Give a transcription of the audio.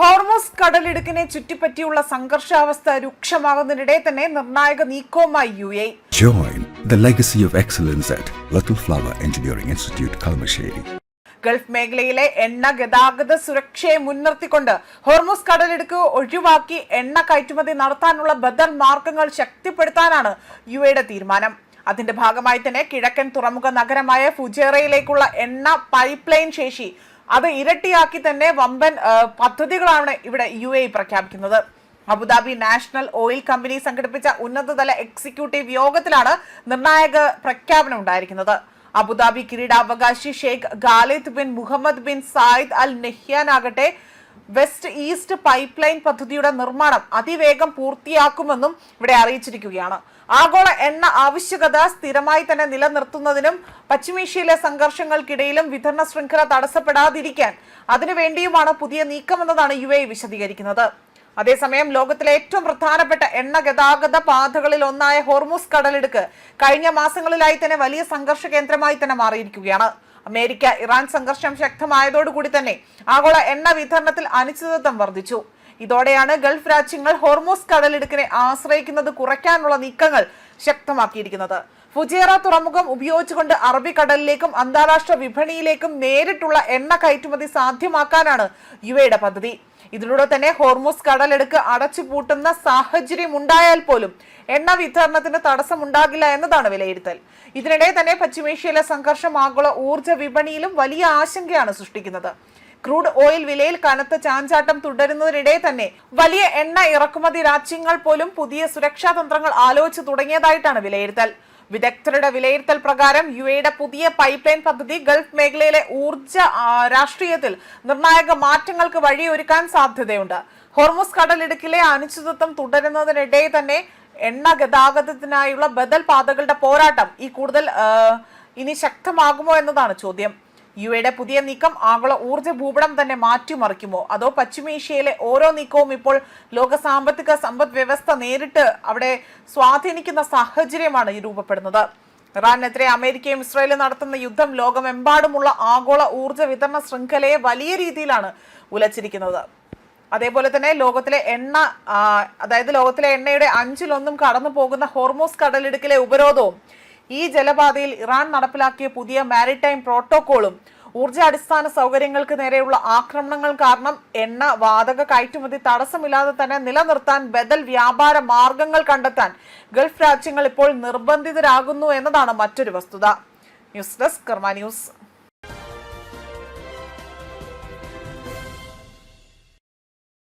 Hormuz കടലിടുക്കിനെ ചുറ്റിപ്പറ്റിയുള്ള സംഘർഷാവസ്ഥ രൂക്ഷമാകുന്നതിനിടെ തന്നെ നിർണായക നീക്കവുമായി UAE. Join the legacy of excellence at Little Flower Engineering Institute, Kalmasheri. Gulf മേഖലയിലെ എണ്ണ ഗതാഗത സുരക്ഷയെ മുൻനിർത്തിക്കൊണ്ട് ഹോർമുസ് കടലിടുക്ക് ഒഴിവാക്കി എണ്ണ കയറ്റുമതി നടത്താനുള്ള ബദൽ മാർഗങ്ങൾ ശക്തിപ്പെടുത്താനാണ് UAEയുടെ തീരുമാനം. അതിന്റെ ഭാഗമായി തന്നെ കിഴക്കൻ തുറമുഖ നഗരമായ ഫുജേറയിലേക്കുള്ള എണ്ണ പൈപ്പ് ലൈൻ ശേഷി അത് ഇരട്ടിയാക്കി തന്നെ വമ്പൻ പദ്ധതികളാണ് ഇവിടെ UAE പ്രഖ്യാപിക്കുന്നത്. അബുദാബി നാഷണൽ ഓയിൽ കമ്പനി സംഘടിപ്പിച്ച ഉന്നതതല എക്സിക്യൂട്ടീവ് യോഗത്തിലാണ് നിർണായക പ്രഖ്യാപനം ഉണ്ടായിരിക്കുന്നത്. അബുദാബി കിരീടാവകാശി Sheikh Khalid bin Mohammed bin Zayed Al Nahyan ആകട്ടെ വെസ്റ്റ് ഈസ്റ്റ് പൈപ്പ് ലൈൻ പദ്ധതിയുടെ നിർമ്മാണം അതിവേഗം പൂർത്തിയാക്കുമെന്നും ഇവിടെ അറിയിച്ചിരിക്കുകയാണ്. ആഗോള എണ്ണ ആവശ്യകത സ്ഥിരമായി തന്നെ നിലനിർത്തുന്നതിനും പശ്ചിമേഷ്യയിലെ സംഘർഷങ്ങൾക്കിടയിലും വിതരണ ശൃംഖല തടസ്സപ്പെടാതിരിക്കാൻ അതിനുവേണ്ടിയുമാണ് പുതിയ നീക്കമെന്നതാണ് UAE വിശദീകരിക്കുന്നത്. അതേസമയം ലോകത്തിലെ ഏറ്റവും പ്രധാനപ്പെട്ട എണ്ണ ഗതാഗത പാതകളിൽ ഒന്നായ ഹോർമുസ് കടലിടുക്ക് കഴിഞ്ഞ മാസങ്ങളിലായി തന്നെ വലിയ സംഘർഷ കേന്ദ്രമായി തന്നെ മാറിയിരിക്കുകയാണ്. അമേരിക്ക ഇറാൻ സംഘർഷം ശക്തമായതോടുകൂടി തന്നെ ആഗോള എണ്ണ വിതരണത്തിൽ അനിശ്ചിതത്വം വർദ്ധിച്ചു. ഇതോടെയാണ് ഗൾഫ് രാജ്യങ്ങൾ ഹോർമുസ് കടലിടുക്കിനെ ആശ്രയിക്കുന്നത് കുറയ്ക്കാനുള്ള നീക്കങ്ങൾ ശക്തമാക്കിയിരിക്കുന്നത്. ഫുജേറ തുറമുഖം ഉപയോഗിച്ചുകൊണ്ട് അറബിക്കടലിലേക്കും അന്താരാഷ്ട്ര വിപണിയിലേക്കും നേരിട്ടുള്ള എണ്ണ കയറ്റുമതി സാധ്യമാക്കാനാണ് UAEയുടെ പദ്ധതി. ഇതിലൂടെ തന്നെ ഹോർമുസ് കടലിടുക്ക് അടച്ചുപൂട്ടുന്ന സാഹചര്യം ഉണ്ടായാൽ പോലും എണ്ണ വിതരണത്തിന് തടസ്സമുണ്ടാകില്ല എന്നതാണ് വിലയിരുത്തൽ. ഇതിനിടെ തന്നെ പശ്ചിമേഷ്യയിലെ സംഘർഷം ആഗോള ഊർജ്ജ വിപണിയിലും വലിയ ആശങ്കയാണ് സൃഷ്ടിക്കുന്നത്. ക്രൂഡ് ഓയിൽ വിലയിൽ കനത്ത ചാഞ്ചാട്ടം തുടരുന്നതിനിടെ തന്നെ വലിയ എണ്ണ ഇറക്കുമതി രാജ്യങ്ങൾ പോലും പുതിയ സുരക്ഷാ തന്ത്രങ്ങൾ ആലോചിച്ചു തുടങ്ങിയതായിട്ടാണ് വിലയിരുത്തൽ. വിദഗ്ധരുടെ വിലയിരുത്തൽ പ്രകാരം UAEയുടെ പുതിയ പൈപ്പ് ലൈൻ പദ്ധതി ഗൾഫ് മേഖലയിലെ ഊർജ്ജ രാഷ്ട്രീയത്തിൽ നിർണായക മാറ്റങ്ങൾക്ക് വഴിയൊരുക്കാൻ സാധ്യതയുണ്ട്. ഹോർമുസ് കടലിടുക്കിലെ അനിശ്ചിതത്വം തുടരുന്നതിനിടെ തന്നെ എണ്ണ ഗതാഗതത്തിനായുള്ള ബദൽ പാതകളുടെ പോരാട്ടം ഇനി ശക്തമാകുമോ എന്നതാണ് ചോദ്യം. UAEയുടെ പുതിയ നീക്കം ആഗോള ഊർജ്ജ ഭൂപടം തന്നെ മാറ്റിമറിക്കുമോ, അതോ പശ്ചിമേഷ്യയിലെ ഓരോ നീക്കവും ഇപ്പോൾ ലോക സാമ്പത്തിക സമ്പദ് വ്യവസ്ഥ നേരിട്ട് അവിടെ സ്വാധീനിക്കുന്ന സാഹചര്യമാണ് രൂപപ്പെടുന്നത്. ഇറാനെതിരെ അമേരിക്കയും ഇസ്രായേലും നടത്തുന്ന യുദ്ധം ലോകമെമ്പാടുമുള്ള ആഗോള ഊർജ്ജ വിതരണ ശൃംഖലയെ വലിയ രീതിയിലാണ് ഉലച്ചിരിക്കുന്നത്. അതേപോലെ തന്നെ ലോകത്തിലെ എണ്ണയുടെ 1/5 കടന്നു പോകുന്ന ഹോർമുസ് കടലിടുക്കിലെ ഉപരോധവും ഈ ജലപാതയിൽ ഇറാൻ നടപ്പിലാക്കിയ പുതിയ മാരിടൈം പ്രോട്ടോകോളും ഊർജ്ജാടിസ്ഥാന സൗകര്യങ്ങൾക്ക് നേരെയുള്ള ആക്രമണങ്ങൾ കാരണം എണ്ണ വാതക കയറ്റുമതി തടസ്സമില്ലാതെ തന്നെ നിലനിർത്താൻ ബദൽ വ്യാപാര മാർഗങ്ങൾ കണ്ടെത്താൻ ഗൾഫ് രാജ്യങ്ങൾ ഇപ്പോൾ നിർബന്ധിതരാകുന്നു എന്നതാണ് മറ്റൊരു വസ്തുത. ന്യൂസ് ഡെസ്ക് കർമ്മ ന്യൂസ്.